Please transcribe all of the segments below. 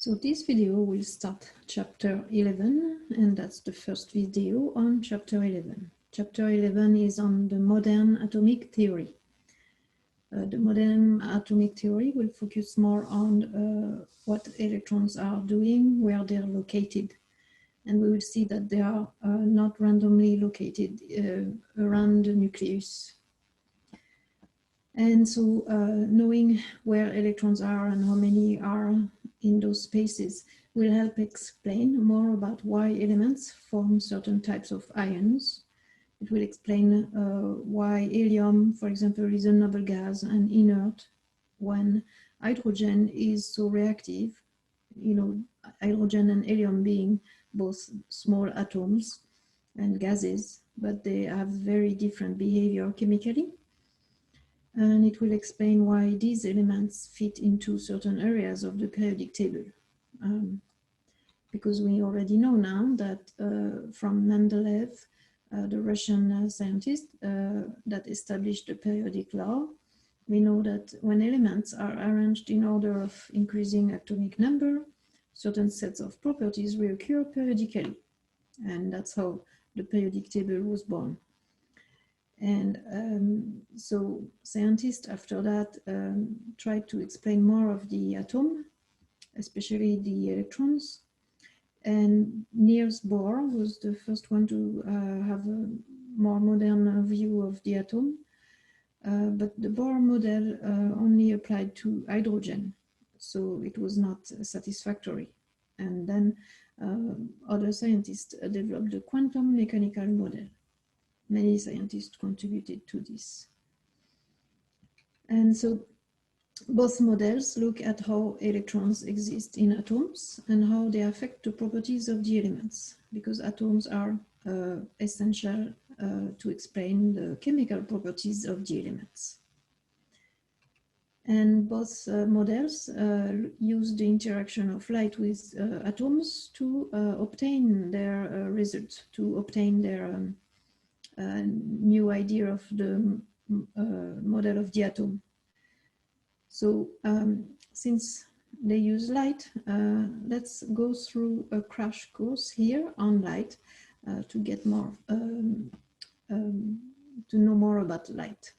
So this video will start chapter 11, and that's the first video on chapter 11. Chapter 11 is on the modern atomic theory. The modern atomic theory will focus more on what electrons are doing, where they're located. And we will see that they are not randomly located around the nucleus. And so knowing where electrons are and how many are in those spaces will help explain more about why elements form certain types of ions. It will explain why helium, for example, is a noble gas and inert when hydrogen is so reactive. You know, hydrogen and helium being both small atoms and gases, but they have very different behavior chemically. And it will explain why these elements fit into certain areas of the periodic table. Because we already know now that from Mendeleev, the Russian scientist that established the periodic law, we know that when elements are arranged in order of increasing atomic number, certain sets of properties reoccur periodically. And that's how the periodic table was born. And so scientists after that tried to explain more of the atom, especially the electrons. And Niels Bohr was the first one to have a more modern view of the atom. But the Bohr model only applied to hydrogen, so it was not satisfactory. And then other scientists developed the quantum mechanical model. Many scientists contributed to this. And so both models look at how electrons exist in atoms and how they affect the properties of the elements, because atoms are essential to explain the chemical properties of the elements. And both models use the interaction of light with atoms to obtain their results, to obtain their new idea of the model of the atom. So since they use light, let's go through a crash course here on light to get more, to know more about light.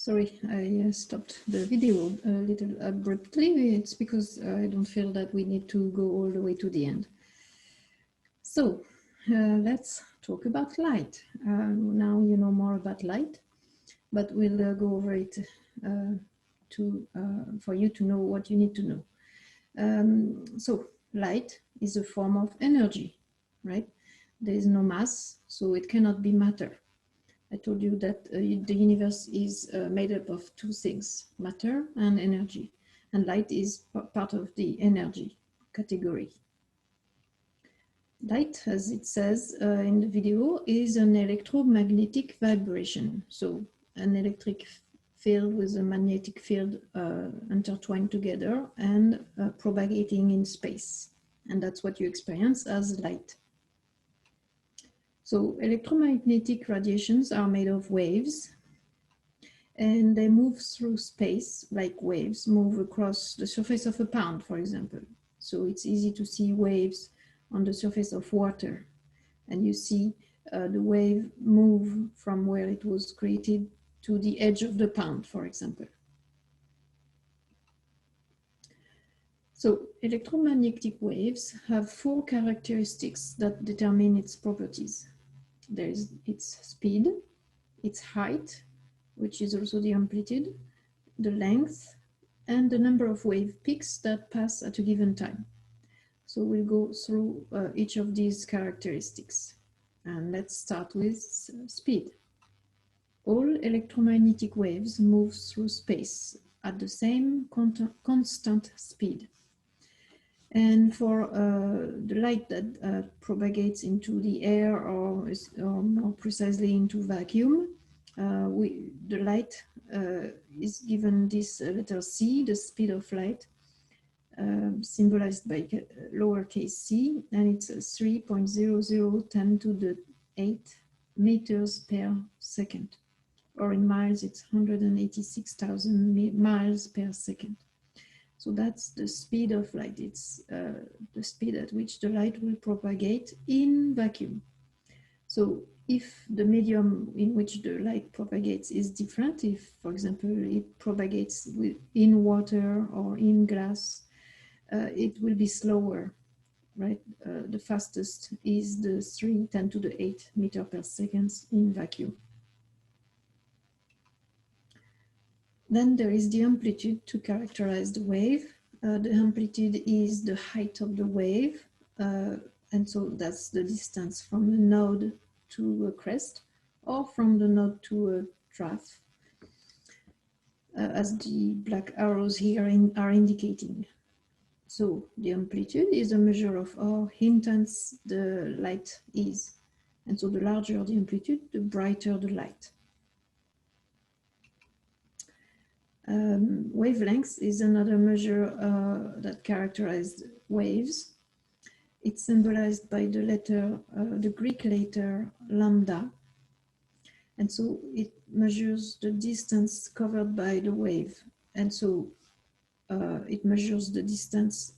Sorry, I stopped the video a little abruptly. It's because I don't feel that we need to go all the way to the end. So let's talk about light. Now you know more about light, but we'll go over it for you to know what you need to know. So light is a form of energy, right? There is no mass, so it cannot be matter. I told you that the universe is made up of two things, matter and energy. And light is part of the energy category. Light, as it says in the video, is an electromagnetic vibration. So an electric field with a magnetic field intertwined together and propagating in space. And that's what you experience as light. So electromagnetic radiations are made of waves, and they move through space like waves move across the surface of a pond, for example. So it's easy to see waves on the surface of water, and you see the wave move from where it was created to the edge of the pond, for example. So electromagnetic waves have four characteristics that determine its properties. There is its speed, its height, which is also the amplitude, the length, and the number of wave peaks that pass at a given time. So we'll go through each of these characteristics. And let's start with speed. All electromagnetic waves move through space at the same constant speed. And for the light that propagates into the air, or more precisely into vacuum, the light is given this letter c, the speed of light, symbolized by lowercase c, and it's 3.0010 to the 8 meters per second, or in miles it's 186,000 miles per second. So that's the speed of light. It's the speed at which the light will propagate in vacuum. So if the medium in which the light propagates is different, if, for example, it propagates in water or in glass, it will be slower, right? The fastest is the 3×10 to the 8 meter per second in vacuum. Then there is the amplitude to characterize the wave. The amplitude is the height of the wave, and so that's the distance from the node to a crest, or from the node to a trough, as the black arrows here are indicating. So the amplitude is a measure of how intense the light is. And so the larger the amplitude, the brighter the light. Wavelength is another measure that characterizes waves. It's symbolized by the letter, the Greek letter lambda. And so it measures the distance covered by the wave. And so it measures the distance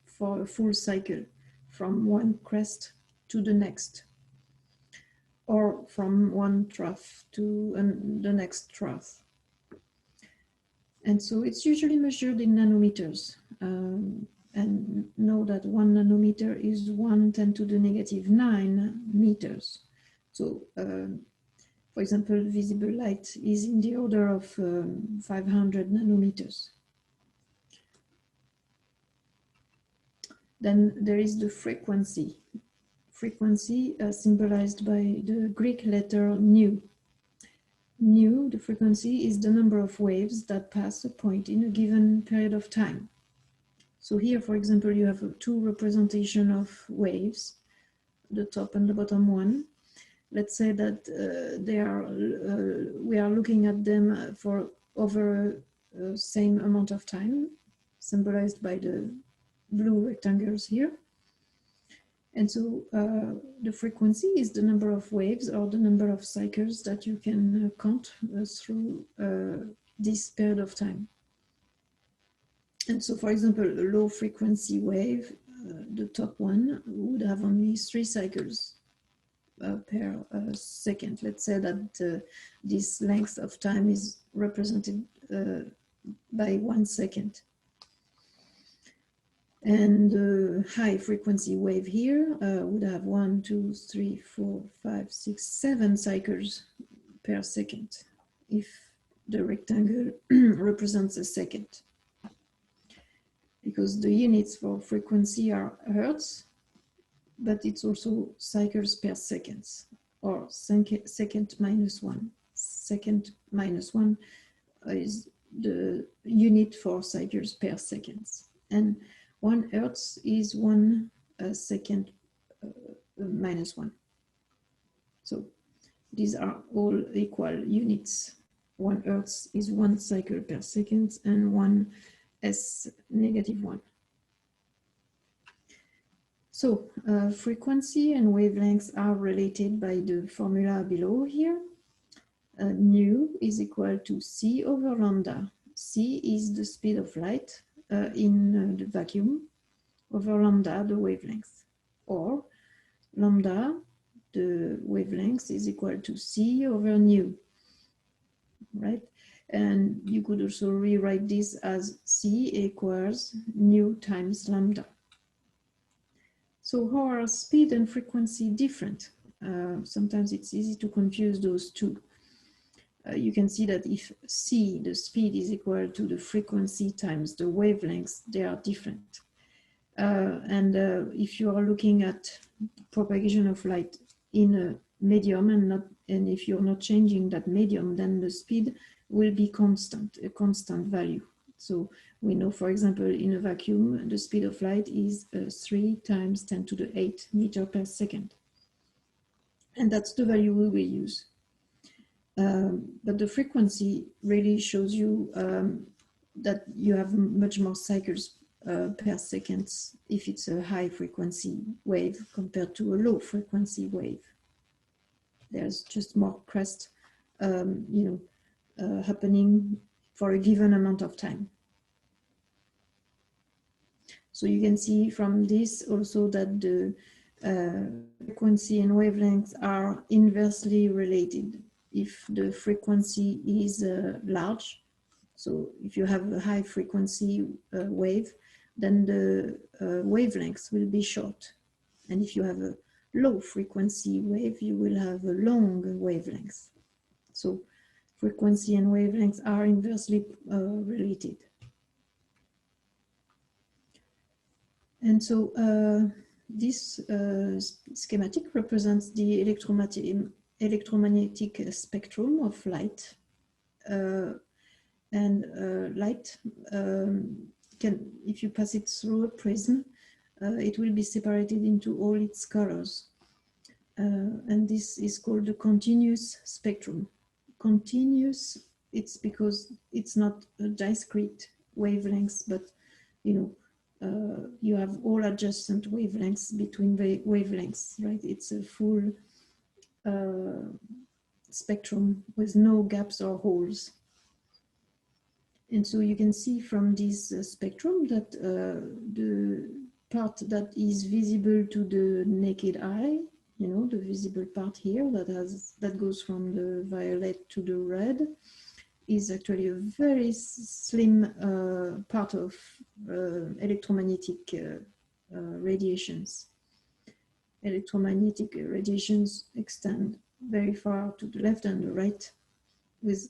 for a full cycle from one crest to the next, or from one trough to the next trough. And so it's usually measured in nanometers. And know that 1 nanometer is 1×10 to the -9 meters. So, for example, visible light is in the order of 500 nanometers. Then there is the frequency. Frequency symbolized by the Greek letter nu. Nu, the frequency, is the number of waves that pass a point in a given period of time. So here, for example, you have two representations of waves, the top and the bottom one. Let's say that we are looking at them for over the same amount of time, symbolized by the blue rectangles here. And so the frequency is the number of waves or the number of cycles that you can count through this period of time. And so, for example, a low frequency wave, the top one, would have only 3 cycles. per second. Let's say that this length of time is represented by 1 second. And the high frequency wave here would have 1, 2, 3, 4, 5, 6, 7 cycles per second if the rectangle represents a second. Because the units for frequency are hertz, but it's also cycles per seconds, or second minus 1. Second minus 1 is the unit for cycles per seconds. And 1 hertz is 1 second minus 1. So these are all equal units. 1 hertz is 1 cycle per second, and 1 S negative 1. So frequency and wavelengths are related by the formula below here. Nu is equal to C over lambda. C is the speed of light in the vacuum, over lambda, the wavelength. Or lambda, the wavelength, is equal to C over nu, right? And you could also rewrite this as C equals nu times lambda. So how are speed and frequency different? Sometimes it's easy to confuse those two. You can see that if C, the speed, is equal to the frequency times the wavelengths, they are different. If you are looking at propagation of light in a medium and if you're not changing that medium, then the speed will be constant, a constant value. So we know, for example, in a vacuum, the speed of light is 3 times 10 to the 8 meter per second. And that's the value we will use. But the frequency really shows you that you have much more cycles per second if it's a high frequency wave compared to a low frequency wave. There's just more crest, happening for a given amount of time. So you can see from this also that the frequency and wavelengths are inversely related. If the frequency is large, so if you have a high frequency wave, then the wavelengths will be short. And if you have a low frequency wave, you will have a long wavelength. So frequency and wavelengths are inversely related. And so this schematic represents the electromagnetic spectrum of light. Light can, if you pass it through a prism, it will be separated into all its colors. And this is called the continuous spectrum. Continuous, it's because it's not a discrete wavelengths, but you have all adjacent wavelengths between the wavelengths, right? It's a full spectrum with no gaps or holes. And so you can see from this spectrum that the part that is visible to the naked eye, the visible part here that goes from the violet to the red, is actually a very slim part of electromagnetic radiations. Electromagnetic radiations extend very far to the left and the right with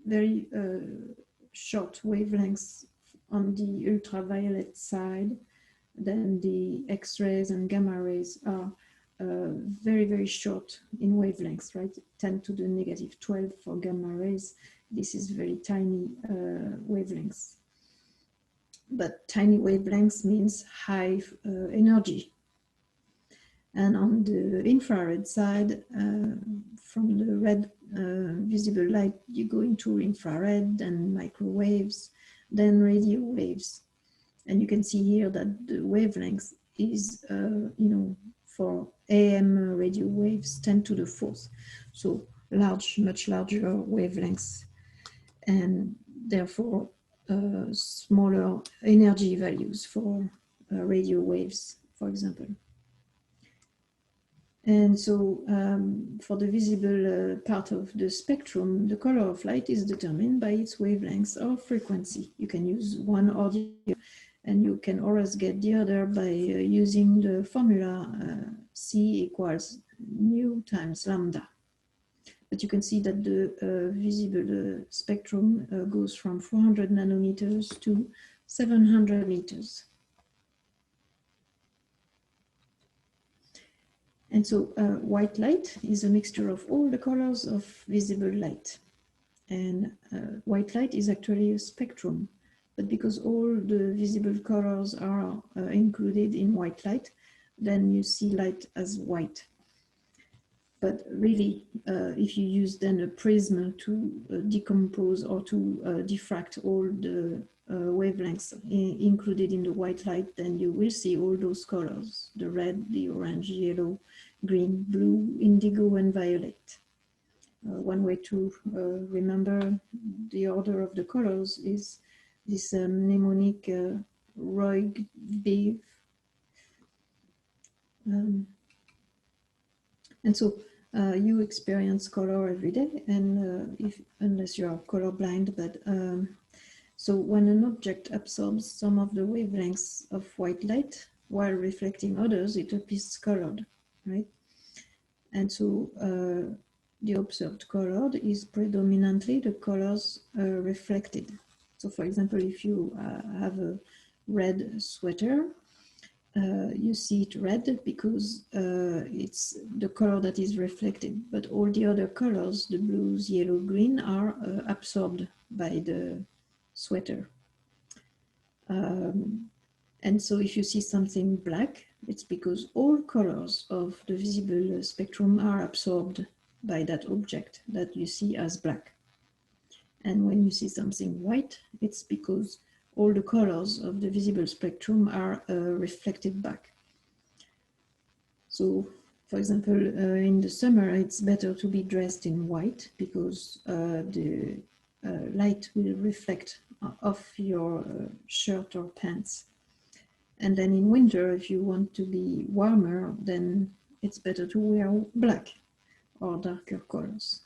very short wavelengths on the ultraviolet side. Then the X-rays and gamma rays are very, very short in wavelengths, right? 10 to the negative 12 for gamma rays. This is very tiny wavelengths. But tiny wavelengths means high energy. And on the infrared side, from the red visible light, you go into infrared and microwaves, then radio waves. And you can see here that the wavelength is, for AM radio waves, 10 to the 4th. So large, much larger wavelengths, and therefore smaller energy values for radio waves, for example. And so for the visible part of the spectrum, the color of light is determined by its wavelength or frequency. You can use one or the other, and you can always get the other by using the formula C equals nu times lambda. But you can see that the visible spectrum goes from 400 nanometers to 700 meters. And so white light is a mixture of all the colors of visible light. And white light is actually a spectrum, but because all the visible colors are included in white light, then you see light as white. But really, if you use then a prism to decompose or to diffract all the wavelengths included in the white light, then you will see all those colors: the red, the orange, yellow, green, blue, indigo, and violet. One way to remember the order of the colors is this mnemonic Roig-Bev. And so you experience color every day, and unless you are colorblind, but so when an object absorbs some of the wavelengths of white light while reflecting others, it appears colored, right? And so the observed color is predominantly the colors reflected. So for example, if you have a red sweater, you see it red because it's the color that is reflected, but all the other colors, the blues, yellow, green, are absorbed by the sweater. And so if you see something black, it's because all colors of the visible spectrum are absorbed by that object that you see as black. And when you see something white, it's because all the colors of the visible spectrum are reflected back. So, for example, in the summer, it's better to be dressed in white because the light will reflect off your shirt or pants. And then in winter, if you want to be warmer, then it's better to wear black or darker colors.